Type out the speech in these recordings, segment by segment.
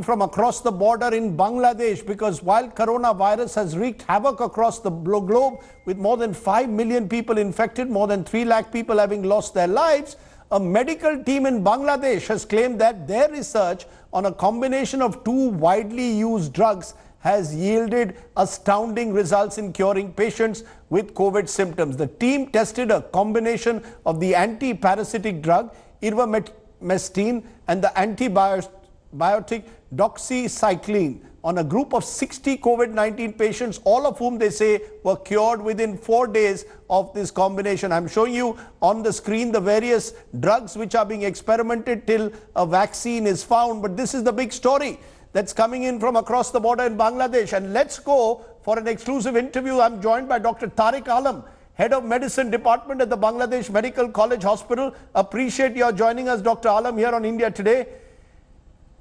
From across the border in Bangladesh, because while coronavirus has wreaked havoc across the globe with more than 5 million people infected, more than 3 lakh people having lost their lives, a medical team in Bangladesh has claimed that their research on a combination of two widely used drugs has yielded astounding results in curing patients with COVID symptoms. The team tested a combination of the anti-parasitic drug ivermectin and the antibiotic doxycycline on a group of 60 COVID-19 patients, all of whom they say were cured within 4 days of this combination. I'm showing you on the screen the various drugs which are being experimented till a vaccine is found. But this is the big story that's coming in from across the border in Bangladesh. And let's go for an exclusive interview. I'm joined by Dr. Tariq Alam, Head of Medicine Department at the Bangladesh Medical College Hospital. Appreciate your joining us, Dr. Alam, here on India Today.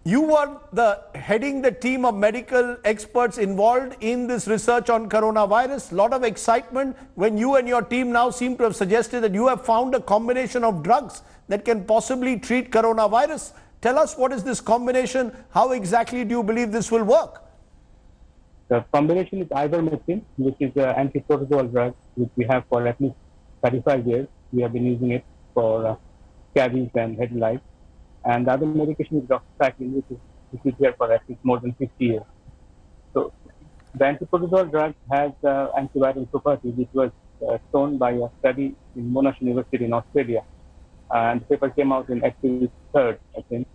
You were heading the team of medical experts involved in this research on coronavirus. A lot of excitement when you and your team now seem to have suggested that you have found a combination of drugs that can possibly treat coronavirus. Tell us, what is this combination? How exactly do you believe this will work? The combination is ivermectin, which is an anti-protozoal drug which we have for at least 35 years. We have been using it for scabies and head lice. And the other medication is doxycycline, which is here for at least more than 50 years. So the antiprotozoal drug has antiviral property, which was shown by a study in Monash University in Australia. And the paper came out in April 3rd, I think.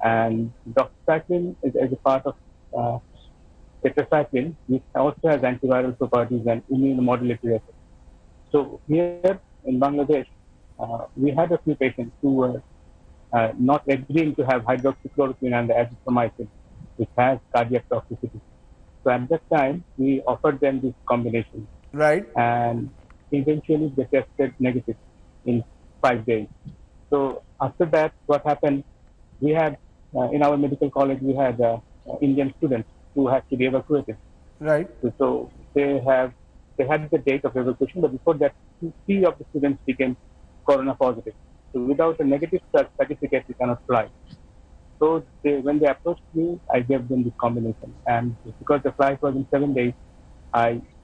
And doxycycline is a part of tetracycline, which also has antiviral properties and immunomodulatory effects. So here in Bangladesh, we had a few patients who were not agreeing to have hydroxychloroquine and the azithromycin, which has cardiac toxicity. So at that time, we offered them this combination. Right. And eventually they tested negative in 5 days. So after that, what happened, we had, in our medical college, we had Indian students who had to be evacuated. Right. So they had the date of evacuation, but before that, 3 of the students became corona positive. So without a negative certificate, you cannot fly. So when they approached me, I gave them this combination. And because the flight was in 7 days,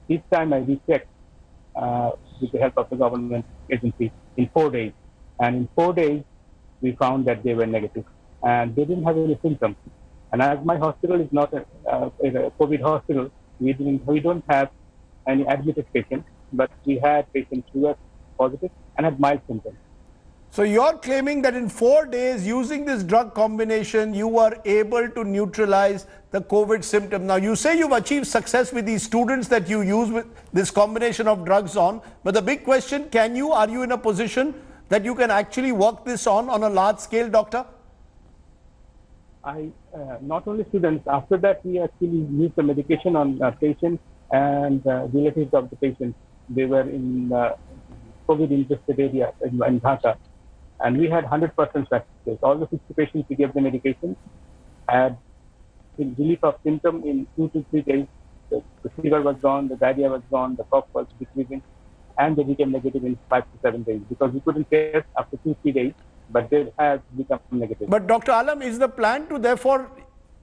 this time I rechecked with the help of the government agency in 4 days. And in 4 days, we found that they were negative. And they didn't have any symptoms. And as my hospital is not a COVID hospital, we don't have any admitted patients, but we had patients who were positive and had mild symptoms. So you're claiming that in 4 days, using this drug combination, you were able to neutralize the COVID symptom. Now, you say you've achieved success with these students that you use with this combination of drugs on. But the big question, are you in a position that you can actually work this on a large scale, doctor? Not only students, after that, we actually used the medication on patients and relatives of the patients. They were in COVID-infested area in Dhaka. And we had 100% success. All the 60 patients we gave the medication had relief of symptom in 2 to 3 days. The fever was gone, the diarrhea was gone, the cough was decreasing, and they became negative in 5 to 7 days because we couldn't test after 2-3 days, but they have become negative. But Dr. Alam, is the plan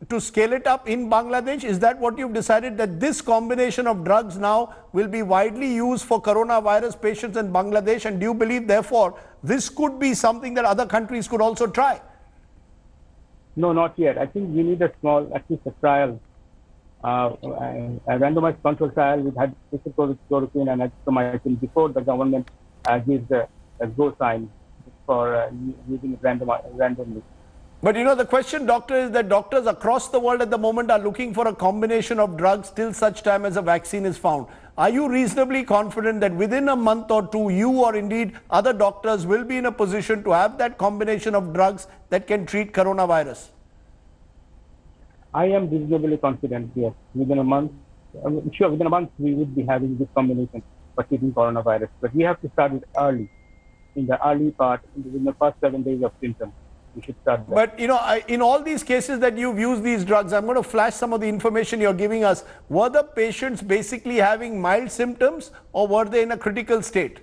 to scale it up in Bangladesh? Is that what you've decided, that this combination of drugs now will be widely used for coronavirus patients in Bangladesh? And do you believe, therefore, this could be something that other countries could also try? No, not yet. I think we need at least a trial, a randomized control trial with hydroxychloroquine and azithromycin before the government gives a go sign for using it randomly. But you know, the question, doctor, is that doctors across the world at the moment are looking for a combination of drugs till such time as a vaccine is found. Are you reasonably confident that within a month or two, you or indeed other doctors will be in a position to have that combination of drugs that can treat coronavirus? I am reasonably confident, yes. Within a month, within a month we would be having this combination for treating coronavirus. But we have to start it early, in the early part, within the first 7 days of symptoms. But, you know, in all these cases that you've used these drugs, I'm going to flash some of the information you're giving us. Were the patients basically having mild symptoms or were they in a critical state?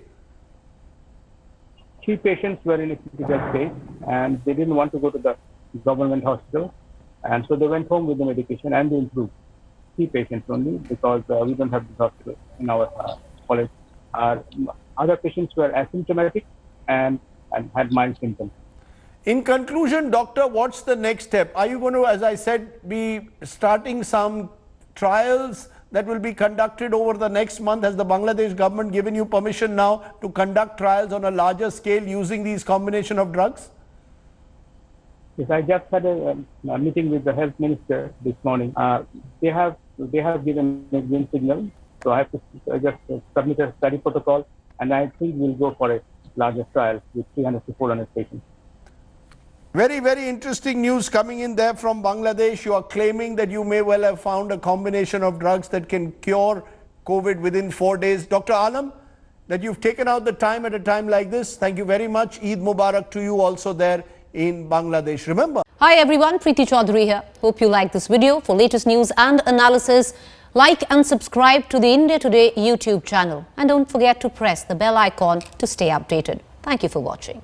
3 patients were in a critical state and they didn't want to go to the government hospital. And so they went home with the medication and they improved. 3 patients only, because we don't have the hospital in our college. Other patients were asymptomatic and had mild symptoms. In conclusion, doctor, what's the next step? Are you going to, as I said, be starting some trials that will be conducted over the next month? Has the Bangladesh government given you permission now to conduct trials on a larger scale using these combination of drugs? Yes, I just had a meeting with the health minister this morning. They have given a green signal, so I have to just submit a study protocol, and I think we'll go for a larger trial with 300 to 400 patients. Very, very interesting news coming in there from Bangladesh. You are claiming that you may well have found a combination of drugs that can cure COVID within 4 days. Dr. Alam, that you've taken out the time at a time like this. Thank you very much. Eid Mubarak to you also there in Bangladesh. Remember. Hi everyone, Preeti Chaudhary here. Hope you like this video. For latest news and analysis, like and subscribe to the India Today YouTube channel. And don't forget to press the bell icon to stay updated. Thank you for watching.